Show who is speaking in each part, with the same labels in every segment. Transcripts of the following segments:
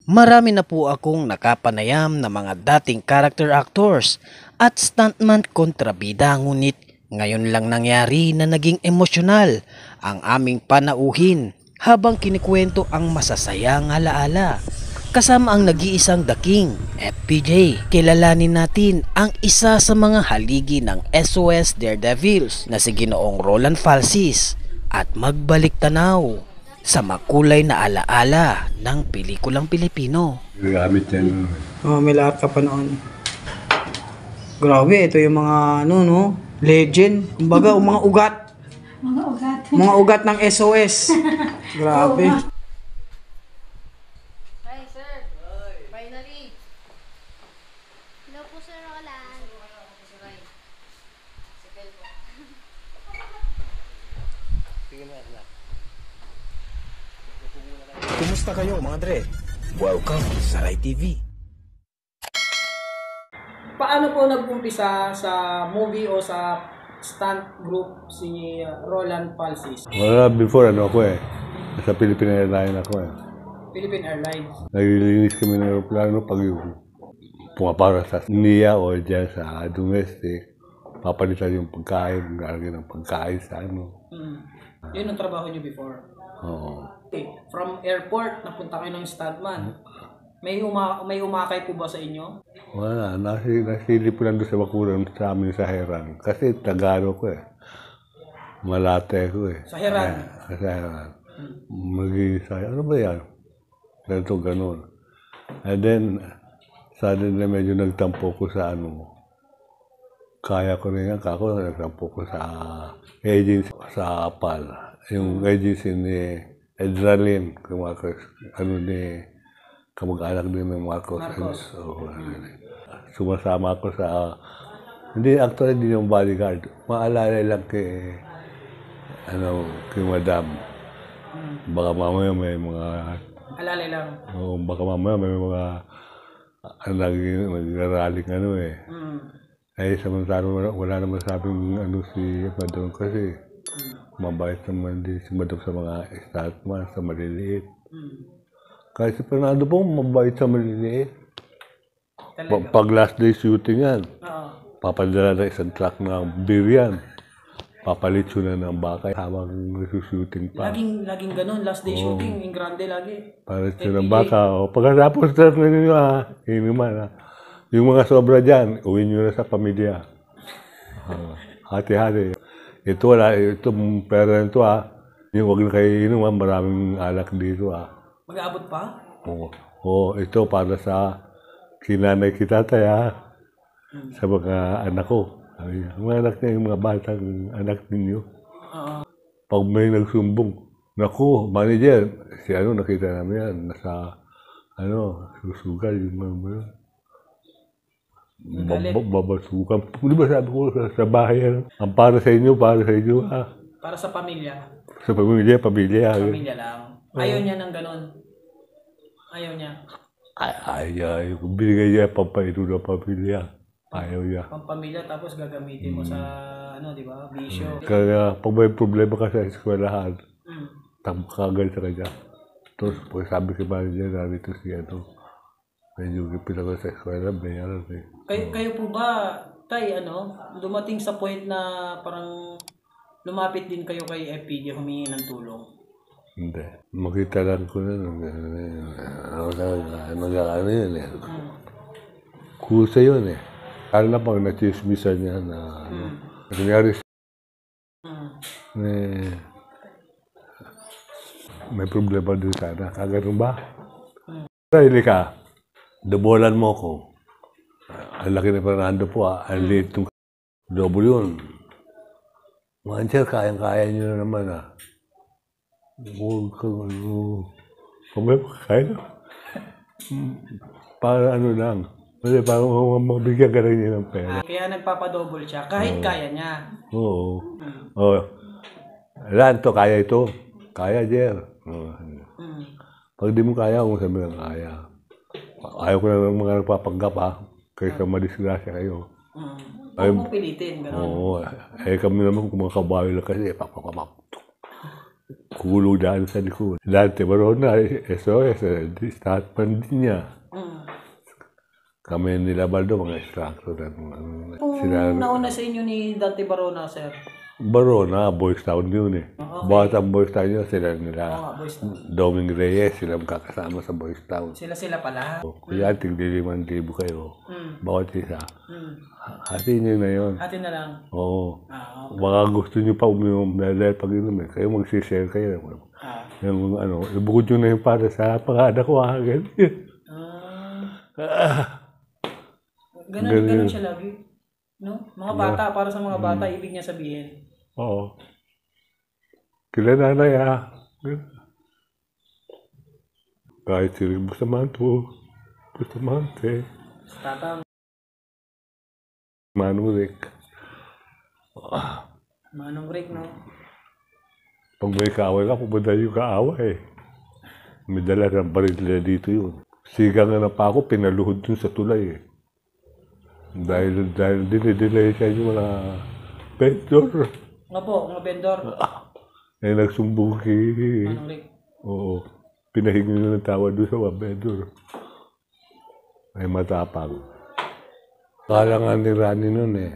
Speaker 1: Marami na po akong nakapanayam na mga dating character actors at stuntman kontrabida, ngunit ngayon lang nangyari na naging emosyonal ang aming panauhin habang kinikwento ang masasayang alaala. Kasama ang nag-iisang The King, FPJ. Kilalanin natin ang isa sa mga haligi ng SOS Daredevils na si Ginoong Roland Falsis at magbalik tanaw sa makulay na alaala ng pelikulang Pilipino.
Speaker 2: Gamit yan.
Speaker 3: Oh, may lahat ka pa noon. Grabe, ito yung mga no? Legend. Kumbaga, mga ugat.
Speaker 4: Mga ugat.
Speaker 3: Mga ugat ng SOS. Grabe.
Speaker 5: Hi, sir. Finally.
Speaker 4: Hello po, Sir Roland.
Speaker 6: Kumusta kayo mga Dre? Welcome sa Rai TV.
Speaker 3: Paano po nag-umpisa sa movie o sa stunt group si Roland Falsis?
Speaker 2: Wala, before ako Sa Philippine Airlines ako
Speaker 3: Philippine Airlines.
Speaker 2: Naglilinis kami ng aeroplano pag yung pumapara sa NIA o dyan sa domestic. Papalitan yung pagkain, lalagyan ng pagkain sa ano.
Speaker 3: Yun ang trabaho niyo before.
Speaker 2: Oo.
Speaker 3: Okay. From airport, napunta kayo ng stuntman. May umakay po ba sa inyo?
Speaker 2: Wala, nasilip ko lang doon sa bakuran sa amin sa Heran. Kasi Tagano ko Malate ko
Speaker 3: Sa Heran?
Speaker 2: Sa Heran. Ano ba yan? Ganito, ganun. And then, suddenly medyo nagtampo ko sa ano. Kaya ko rin yan. Kako, nagtampo ko sa agency sa APAL. Yung agency ni Edralin, ano ni kamag-anak din ng Marcos. So, sumasama ako sa, hindi, actually hindi yung bodyguard. Maalala lang kay Madam. Baka mamaya may mga,
Speaker 3: Alala lang.
Speaker 2: baka mamaya may mga, nag-rallying Eh, samantala wala naman sabing si Madam kasi mabait naman din si Madam sa mga stuntman, sa maliliit. Kahit si Fernando po, mabait sa maliliit. Pag last day shooting yan, papadala na isang truck ng beer yan. Papalit yun na ng bakay habang nagsushooting pa.
Speaker 3: Laging ganun, last day shooting, in grande lagi.
Speaker 2: Palit yun ng baka. Pagkatapos na ninyo inuman Yung mga sobra dyan, uwi nyo na sa pamilya. Hati-hati. Ito pera nito Yung huwag na kayo inuman, maraming alak dito
Speaker 3: Mag-aabot pa?
Speaker 2: Oo, ito para sa kinanay kita sa mga anak ko. Mga anak niya, yung mga batang anak ninyo. Pag may nagsumbong, naku, manager, nakita namin yan, nasa, susugal, yung mga babasukan. Di ba sabi ko sa bahay, ang para sa inyo,
Speaker 3: Para sa pamilya.
Speaker 2: Sa pamilya.
Speaker 3: Pamilya lang. Ayaw niya ng ganun. Ayaw niya.
Speaker 2: Ayaw. Binigay niya pampaino ng pamilya. Ayaw niya.
Speaker 3: Pampamilya tapos gagamitin mo sa, di ba, bisyo.
Speaker 2: Kaya pag may problema ka sa eskwelahan, kagad sa kanya. Tapos pag sabi si manager, narito siya medyo gipit ako sa eskwela, bayaran
Speaker 3: Kayo po ba, Tay, dumating sa point na parang lumapit din kayo kay FPJ humingi ng tulong?
Speaker 2: Hindi. Makita lang ko na yun Kusa yun Kala na pag nachismisan niya na nangyari may problema doon sana. Kagano'n ba? Sarili ka, dabolan mo ko. Ang laki ni Fernando po ang liit ng double yun. Manager, kayang-kaya nyo na naman Huwag kang kaya na. Para lang. Kasi parang mabigyan ka rin niya ng pera.
Speaker 3: Kaya nagpapadouble siya, kahit kaya niya.
Speaker 2: Oo. Lanto, kaya ito. Kaya, Jer. Pag di mo kaya, kung sabi ng kaya. Ayaw ko na ng mga nagpapanggap kaysa madisgrasya kayo.
Speaker 3: Huwag mo pilitin, gano'n.
Speaker 2: Oo. Kami naman kung mga kabayo lang kasi, Kulong daan sa likod. Dante Barona, SOS, statman din niya. Kami nila Baldo, mga instructor.
Speaker 3: Kung nauna sa inyo ni Dante Barona, sir?
Speaker 2: Barona, Boys Town yun eh. Bawat ang Boys Town yun, sila nila.
Speaker 3: Boys Town.
Speaker 2: Doming Reyes, sila magkakasama sa Boys Town.
Speaker 3: Sila pala.
Speaker 2: Kaya tigli 5,000 kayo. Bawat isa. Hatiin nyo na yun.
Speaker 3: Atin na lang.
Speaker 2: Oo. Baka gusto nyo pa uminom dahil pag inom eh. Kayo magsishare kayo. Yung ano, ibukod nyo na yung para sa pangada ko agad.
Speaker 3: Ganun siya lagi. No? Mga bata, para sa mga bata, ibig niya sabihin.
Speaker 2: Oo. Kila nanay kahit si Bustamante,
Speaker 3: Tatang.
Speaker 2: Manong Rick.
Speaker 3: Manong Rick, no?
Speaker 2: Pag may kaaway ka, pupunta yung kaaway. May dala ng baril nila dito yun. Siga nga na pa ako, pinaluhod dun sa tulay eh. Dahil dinidilay siya yung mga vendor.
Speaker 3: Nga po, mga vendor.
Speaker 2: Eh, nagsumbong
Speaker 3: Manong Rick.
Speaker 2: Oo. Pinahingi nyo ng tawad doon sa mga vendor. Ay matapang. Kala nga ni Rani nun eh.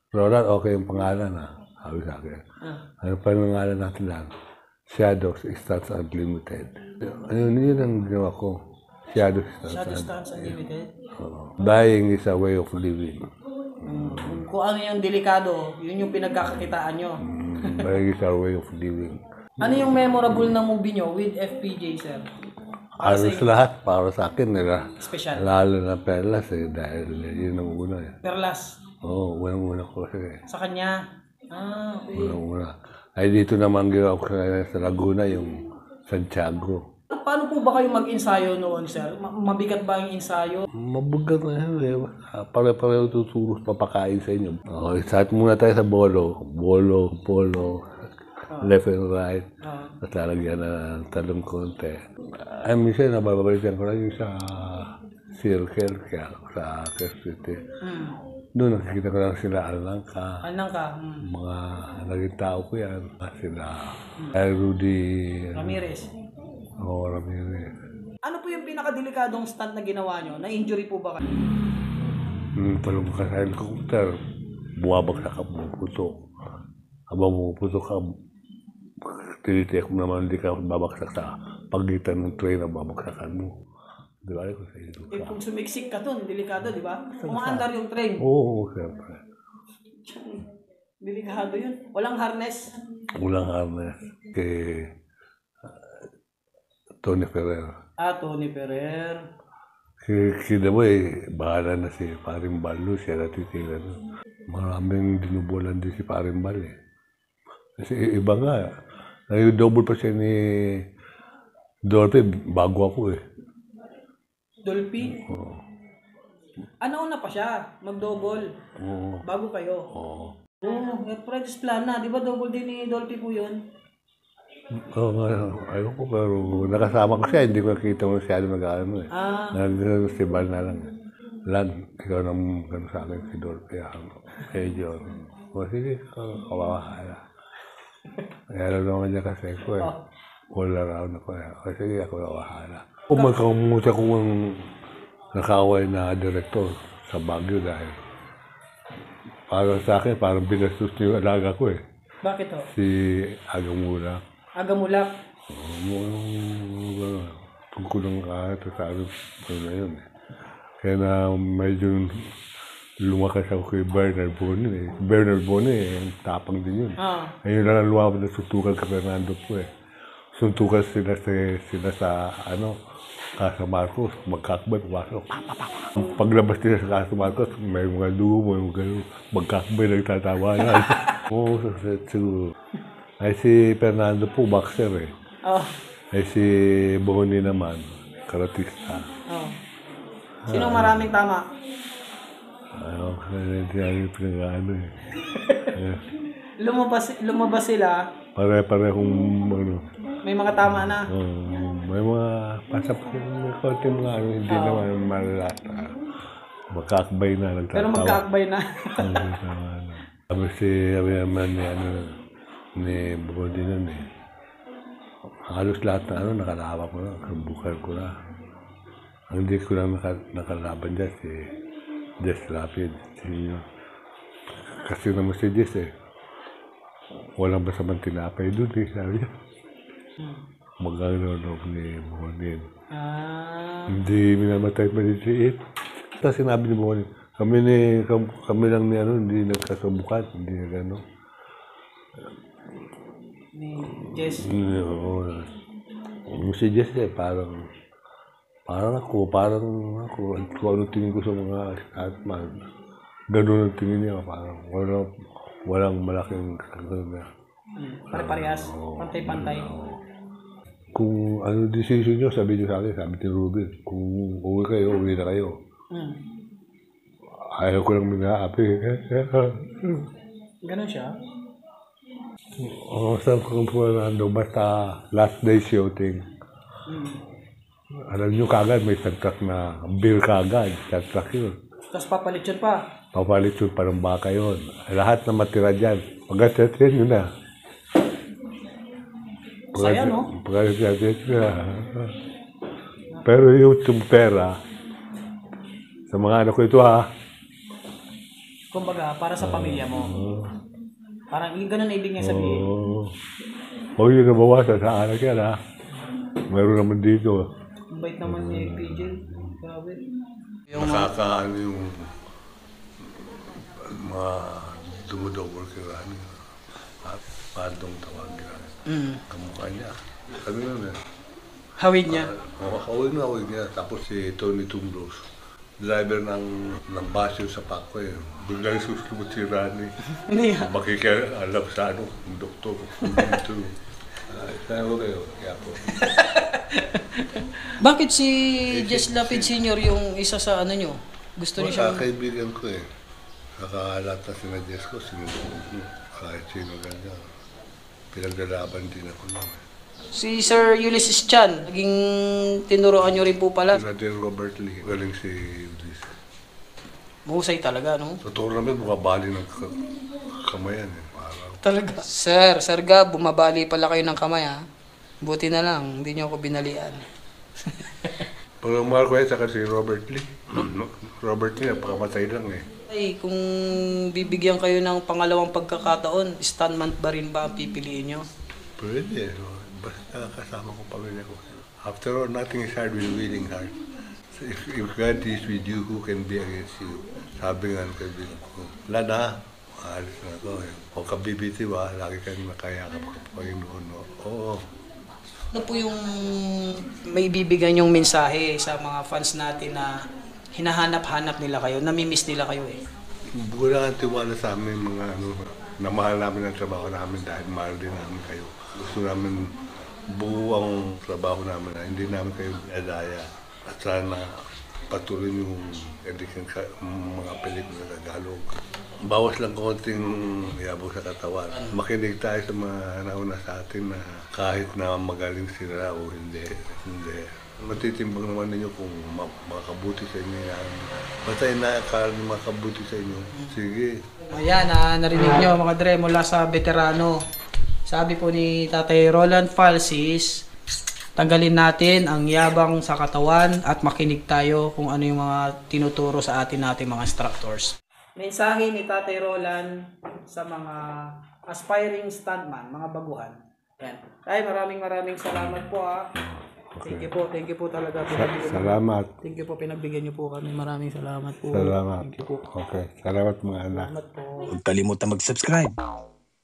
Speaker 2: Roland, okay yung pangalan Sabi sa akin. Ano pa yung pangalan natin lang? Shadows Stats Unlimited. Yun ang ginawa ko. Shadows
Speaker 3: Stats Unlimited?
Speaker 2: Dying is a way of living.
Speaker 3: Kung ano yung delikado, yun yung pinagkakakitaan nyo.
Speaker 2: Dying is a way of living.
Speaker 3: Ano yung memorable na movie nyo with FPJ, sir?
Speaker 2: Halos lahat para sa akin nila.
Speaker 3: Special.
Speaker 2: Lalo na Perlas eh, dahil yun ang una eh.
Speaker 3: Perlas.
Speaker 2: Oo, unang-una ko kasi.
Speaker 3: Sa kanya? Okay.
Speaker 2: Unang-una. Ay dito naman ginawa ko sa Laguna yung Santiago.
Speaker 3: Paano po ba kayo mag-ensayo noon, sir? Mabigat ba ang ensayo?
Speaker 2: Mabugat na yun eh. Pare-pareho tuturo papakain sa inyo. Okay, start muna tayo sa bolo. Bolo, polo, left and right. At lalagyan ng talong konti. Ay, minsan nababalitan ko lang yung sa circle kaya sa City. Doon nakikita ko lang sila Alangka. Mga naging tao ko yan. Sila Rudy
Speaker 3: Ramirez.
Speaker 2: Oo, Ramirez.
Speaker 3: Ano po yung pinakadelikadong stunt na ginawa nyo? Na-injury po ba kayo?
Speaker 2: Talong ka sa helicopter. Buwabagsak ka, pumuputok. Habang pumuputok ka, tinitiyak mo naman hindi ka babagsak sa pagitan ng train na babagsakan mo. Di ba?
Speaker 3: Kung sumiksik ka dun, delikado, di ba? Umaandar yung train.
Speaker 2: Oo, siyempre.
Speaker 3: Delikado yun. Walang harness.
Speaker 2: Walang harness. Kay Tony Ferrer.
Speaker 3: Tony Ferrer.
Speaker 2: Kaya mo eh, bahala na si Paring Balo, siya natitira. Maraming dinubulan din si Paring Bal eh. Kasi iba nga, nag-double pa siya ni Dorothy bago ako eh.
Speaker 3: Dolphy?
Speaker 2: Oo.
Speaker 3: Una pa siya, mag-double.
Speaker 2: Oo.
Speaker 3: Bago kayo.
Speaker 2: Oo.
Speaker 3: Practice plan na. Di ba double din ni Dolphy po yun?
Speaker 2: Oo nga, ayun ko pero nakasama ko siya, hindi ko nakita mo masyado mag-ano eh. Nag-festival na lang. Lan, ikaw nang gano'n sa akin si Dorothy. Medyo, sige, kawawahala. Kaya alam naman niya kasi ko eh. All around ako eh. Sige, ako kawawahala. Kumakamuti akong nakaway na direktor sa Baguio dahil para sa akin, parang binastos niyo yung alaga ko eh.
Speaker 3: Bakit ho?
Speaker 2: Si Agamulak.
Speaker 3: Agamulak?
Speaker 2: Tungkol ng kahit sa akin na yun eh. Kaya na medyo lumakas ako kay Bernard Boni eh. Bernard Boni eh, ang tapang din yun. Ayun na lang lumakas na suntukan ka Fernando po eh. Suntukan sila sa Casa Marcos, magkakbay, pumasok. Paglabas nila sa Casa Marcos, may mga dugo, may mga gano'n. Magkakbay, nagtatawa yan. Oo, so ay si Fernando po, boxer eh. Ay si Boni naman, karatista.
Speaker 3: Sino maraming tama?
Speaker 2: Ayaw, hindi namin pinag-ano eh.
Speaker 3: Lumabas sila.
Speaker 2: Pare-parehong
Speaker 3: May mga tama na.
Speaker 2: May mga may konti mga hindi naman malalata. Magkakbay na, nagtatawa.
Speaker 3: Pero magkakbay na.
Speaker 2: Sabi si naman ni ni Brody nun eh. Halos lahat na nakalaban ko na, bukal ko na. Ang hindi ko lang nakalaban dyan si Jess Lapid. Kasi naman si Jess eh. Walang masamang tinapay doon eh, sabi niya. Magkakaroon ni Brody. Hindi minamatay maliliit. Tapos sinabi ni Brody, kami lang ni hindi nagkasubukan, hindi na gano'n.
Speaker 3: Ni Jess.
Speaker 2: Oo. Yung si Jess eh, parang ako, kung ano tingin ko sa mga stuntman, gano'n ang tingin niya, parang walang malaking kagano.
Speaker 3: Pare-parehas, pantay-pantay.
Speaker 2: Kung ano decision nyo, sabi niyo sa akin, sabi ni Ruben, kung uwi kayo, uwi na kayo. Ayaw ko lang minaapi.
Speaker 3: Ganon siya?
Speaker 2: Oo, saan ko po basta last day shooting. Alam nyo kagad, may tagtrak na beer kagad, tagtrak yun.
Speaker 3: Tapos papalit yun pa.
Speaker 2: Papalit yun, parang baka yun. Lahat na matira dyan, pagkatetrin yun na.
Speaker 3: Saya, no?
Speaker 2: Pagkatetrin yun na. Pero yung pera, sa mga anak ko ito
Speaker 3: Kumbaga, para sa pamilya mo. Parang yung ganun na ibig niya sabihin.
Speaker 2: Huwag yun nabawasan sa anak yan Mayroon naman dito.
Speaker 3: Ang bait naman ni PJ. Grabe.
Speaker 2: Nakakaano yung mga dumudobor kirani. Padong tawag nila. Kamukha niya. Ano yun
Speaker 3: Hawig niya.
Speaker 2: Hawig niya. Tapos si Tony Tumbros. Driver ng basyo sa Paco eh. Biglang susunod si Rani.
Speaker 3: Hindi
Speaker 2: Makikialam sa yung doktor. Dito. Saan ko kayo? Kaya po.
Speaker 3: Bakit si Jess Lapid Sr. yung isa sa ano nyo? Gusto niyo siyang...
Speaker 2: Kaibigan ko eh. Nakakalat na sina Jess ko. Kahit sino ganyan. Pinaglalaban din ako naman.
Speaker 3: Si Sir Ulysses Chan, naging tinuruan nyo rin po pala.
Speaker 2: Sina din Robert Lee. Galing si Ulysses.
Speaker 3: Mahusay talaga, no?
Speaker 2: Sa tournament, bumabali ng kamayan eh.
Speaker 3: Talaga. Sir Gab, bumabali pala kayo ng kamay, ha? Buti na lang, hindi nyo ako binalian.
Speaker 2: Pag mahal ko saka si Robert Lee. Robert Lee, napakamatay lang eh.
Speaker 3: Ay, kung bibigyan kayo ng pangalawang pagkakataon, stuntman ba rin ba ang pipiliin nyo?
Speaker 2: Pwede. Basta kasama ko pamilya ko. After all, nothing is hard with willing heart. So if God is with you, who can be against you? Sabi nga ng kaibigan ko, wala na. Maalis na ako. Huwag ka bibitiw lagi kang nakayakap ka Panginoon. Oo.
Speaker 3: Ano po yung may bibigyan yung mensahe sa mga fans natin na hinahanap-hanap nila kayo, namimiss nila kayo eh?
Speaker 2: Wala kang tiwala sa amin mga na mahal namin ang trabaho namin dahil mahal din namin kayo. Gusto namin buo ang trabaho namin na hindi namin kayo adaya. At sana patuloy yung editing mga pelikula sa Tagalog. Bawas lang konting yabog sa katawan. Makinig tayo sa mga nauna sa atin na kahit na magaling sila o hindi. Matitimbang naman ninyo kung makabuti sa inyo yan. Basta inaakala makabuti sa inyo. Sige.
Speaker 3: Ayan, narinig nyo mga dre mula sa veterano. Sabi po ni Tatay Roland Falsis, tanggalin natin ang yabang sa katawan at makinig tayo kung ano yung mga tinuturo sa atin nating mga instructors. Mensahe ni Tatay Roland sa mga aspiring stuntman, mga baguhan. Ayan. Tay, maraming salamat po
Speaker 2: Okay.
Speaker 3: Thank you po talaga.
Speaker 2: Salamat.
Speaker 3: Thank you po, pinagbigyan niyo po kami. Maraming salamat po.
Speaker 2: Salamat.
Speaker 3: Thank you po.
Speaker 2: Okay. Salamat mga anak.
Speaker 3: Salamat po.
Speaker 6: Huwag kalimutan mag-subscribe.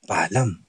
Speaker 6: Paalam.